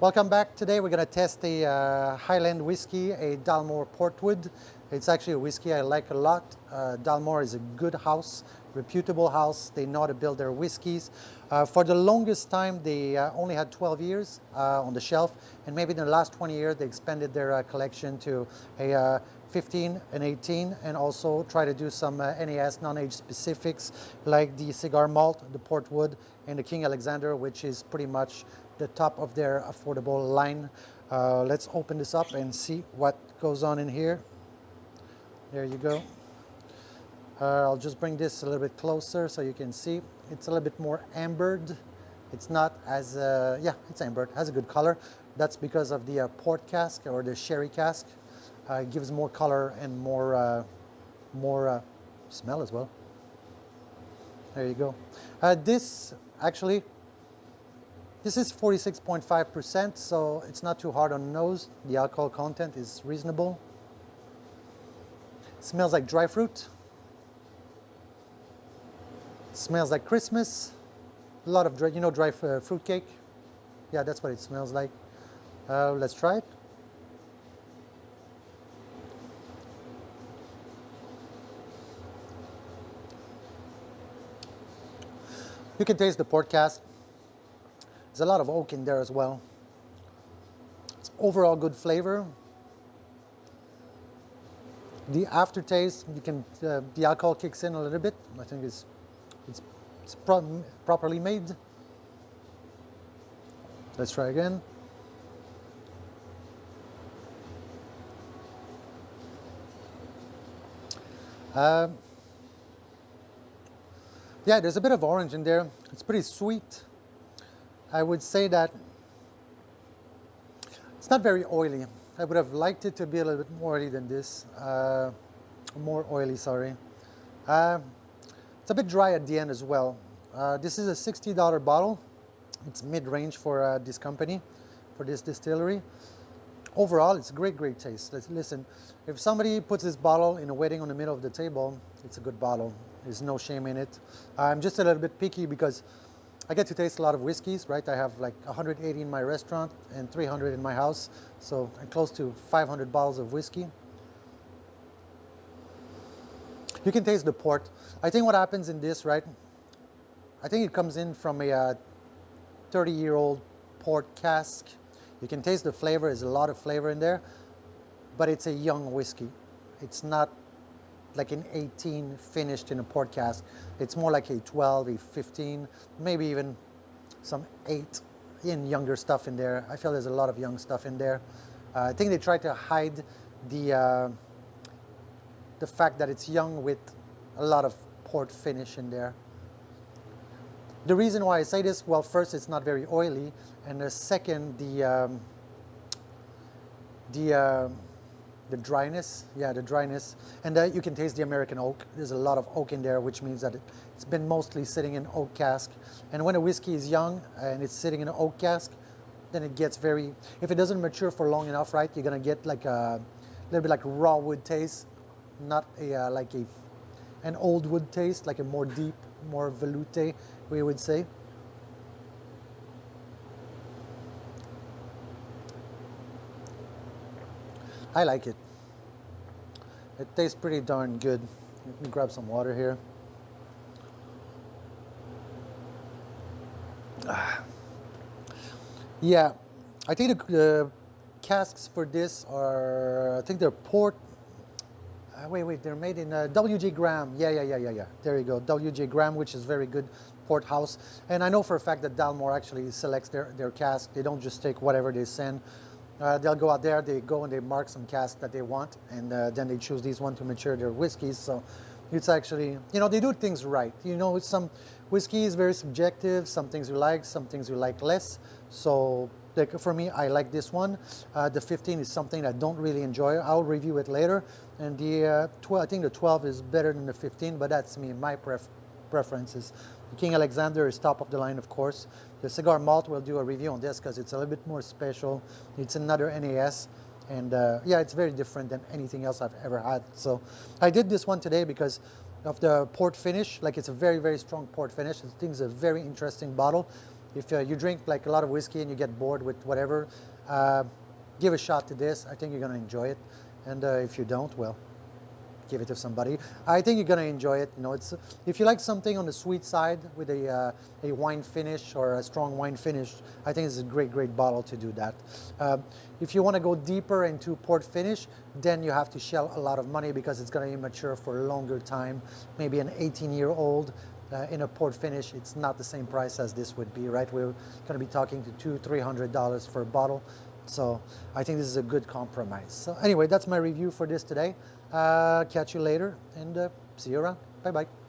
Welcome back. Today we're going to test a Highland whiskey, a Dalmore Port Wood. It's actually a whiskey I like a lot. Dalmore is a good house, reputable house. They know how to build their whiskeys. For the longest time, they only had 12 years on the shelf, and maybe in the last 20 years, they expanded their collection to a 15 and 18, and also try to do some NAS, non-age specifics, like the cigar malt, the Port Wood, and the King Alexander, which is pretty much the top of their affordable line. Let's open this up and see what goes on in here. There you go. I'll just bring this a little bit closer so you can see. It's a little bit more ambered. It's not as, yeah, it's ambered, has a good color. That's because of the port cask or the sherry cask. It gives more color and more smell as well. There you go. This actually, this is 46.5%, so it's not too hard on the nose. The alcohol content is reasonable. Smells like dry fruit. Smells like Christmas. A lot of dry, you know, dry fruit cake. Yeah, that's what it smells like. Let's try it. You can taste the port cask. There's a lot of oak in there as well. It's overall good flavor. The aftertaste, you can the alcohol kicks in a little bit. I think it's properly made. Let's try again. Yeah, there's a bit of orange in there. It's pretty sweet. I would say that it's not very oily. I would have liked it to be a little bit more oily than this. More oily, sorry. It's a bit dry at the end as well. This is a $60 bottle. It's mid-range for this company, for this distillery. Overall, it's a great, great taste. Listen, if somebody puts this bottle in a wedding on the middle of the table, it's a good bottle. There's no shame in it. I'm just a little bit picky because I get to taste a lot of whiskeys, right? I have like 180 in my restaurant and 300 in my house. So I'm close to 500 bottles of whiskey. You can taste the port. I think what happens in this, right? I think it comes in from a 30-year-old port cask. You can taste the flavor. There's a lot of flavor in there, but it's a young whiskey. It's not like an 18 finished in a port cask. It's more like a 12, a 15, maybe even some 8 in younger stuff in there. I feel there's a lot of young stuff in there. I think they try to hide the fact that it's young with a lot of port finish in there. The reason why I say this, well, first, it's not very oily, and the second, the dryness, yeah, the dryness, and you can taste the American oak. There's a lot of oak in there, which means that it's been mostly sitting in oak cask. And when a whiskey is young and it's sitting in an oak cask, then it gets very, if it doesn't mature for long enough, right, you're gonna get like a little bit like raw wood taste, not a like an old wood taste, like a more deep, more velouté, we would say. I like it. It tastes pretty darn good. Let me grab some water here. Yeah, I think the casks for this are, I think they're port. Wait, they're made in W.J. Graham. Yeah. There you go, W.J. Graham, which is very good port house. And I know for a fact that Dalmore actually selects their cask. They don't just take whatever they send. They'll go out there, they go and they mark some casks that they want, and then they choose these one to mature their whiskeys. So it's actually, you know, they do things right. You know, some whiskey is very subjective. Some things you like, some things you like less. So like for me, I like this one. The 15 is something I don't really enjoy. I'll review it later. And the 12, I think the 12 is better than the 15, but that's me, my preferences. The King Alexander is top of the line, of course. The cigar malt, we'll do a review on this because it's a little bit more special. It's another NAS, and yeah, it's very different than anything else I've ever had. So I did this one today because of the port finish. Like, it's a very, very strong port finish. I think it's a very interesting bottle. if you drink like a lot of whiskey and you get bored with whatever, give a shot to this. I think you're going to enjoy it. And if you don't, well, give it to somebody. I think you're going to enjoy it. You know, it's if you like something on the sweet side with a wine finish or a strong wine finish, I think it's a great bottle to do that. If you want to go deeper into port finish, then you have to shell a lot of money because it's going to be mature for a longer time. Maybe an 18-year-old in a port finish, it's not the same price as this would be, right? We're going to be talking to $200-300 for a bottle. So I think this is a good compromise. So anyway, that's my review for this today. Catch you later and see you around. Bye-bye.